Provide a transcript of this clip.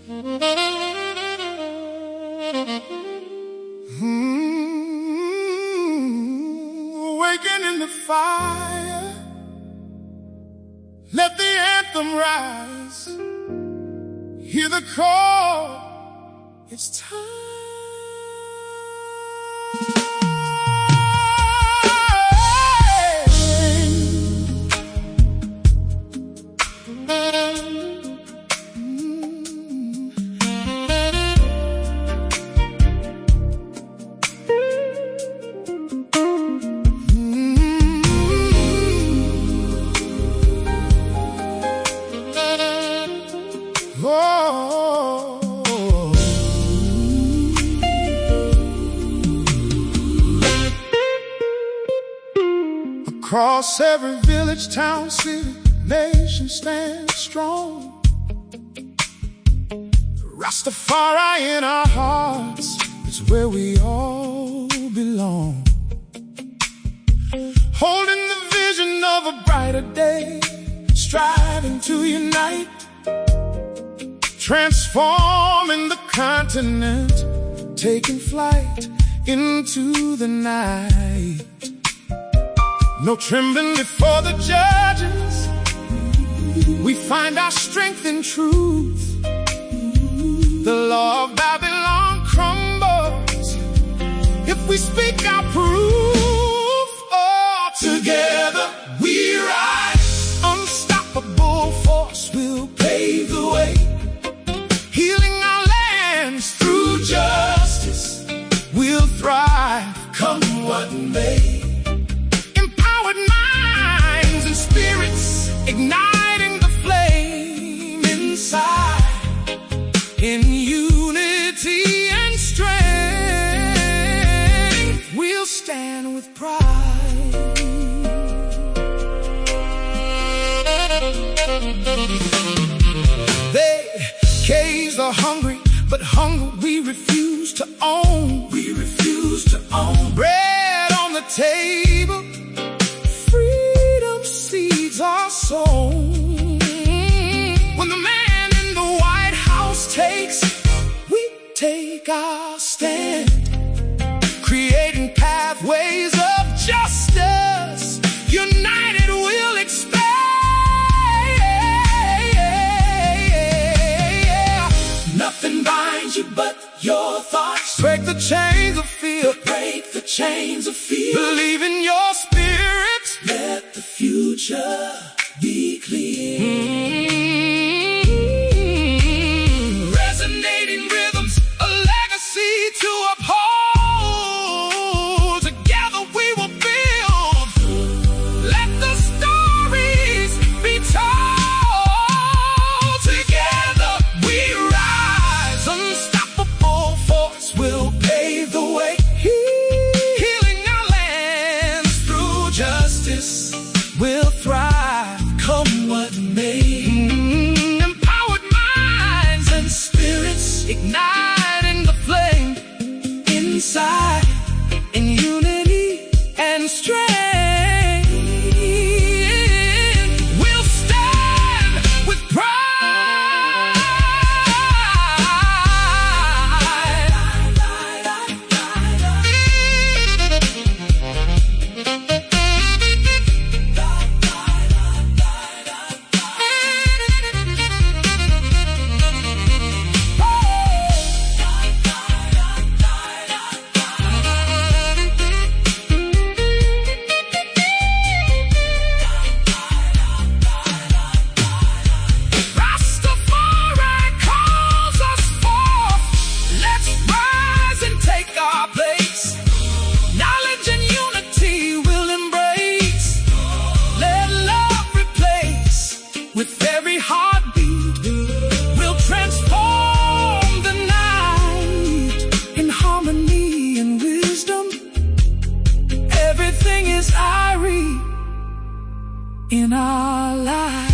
Awaken in the fire, let the anthem rise. Hear the call, it's time. Across every village, town, city, nation, stand strong. Rastafari in our hearts is where we all belong. Holding the vision of a brighter day, striving to unite, transforming the continent, taking flight into the night. No trembling before the judges, we find our strength in truth. The law of Babylon crumbles if we speak our proof. Oh, together we rise, unstoppable force will pave the way, healing our lands through justice. We'll thrive, come what may. Spirits igniting the flame inside, in unity and strength, we'll stand with pride. They cage the hungry, but hunger we refuse to own. We refuse to own. Bread on the table, are sown. When the man in the White House takes, we take our stand, creating pathways of justice. United we'll expand. Nothing binds you but your thoughts. Break the chains of fear. Break the chains of fear. Believe in your spirit. Let the future be clear. Resonating rhythms, a legacy to uphold. Together we will build. Let the stories be told. Together we rise, unstoppable force will pave the way. Healing our lands through justice. We'll thrive, come what may. Empowered minds and spirits igniting the flame inside, in unity and strength. We'll stand with pride. With every heartbeat, we'll transform the night in harmony and wisdom. Everything is irie in our lives.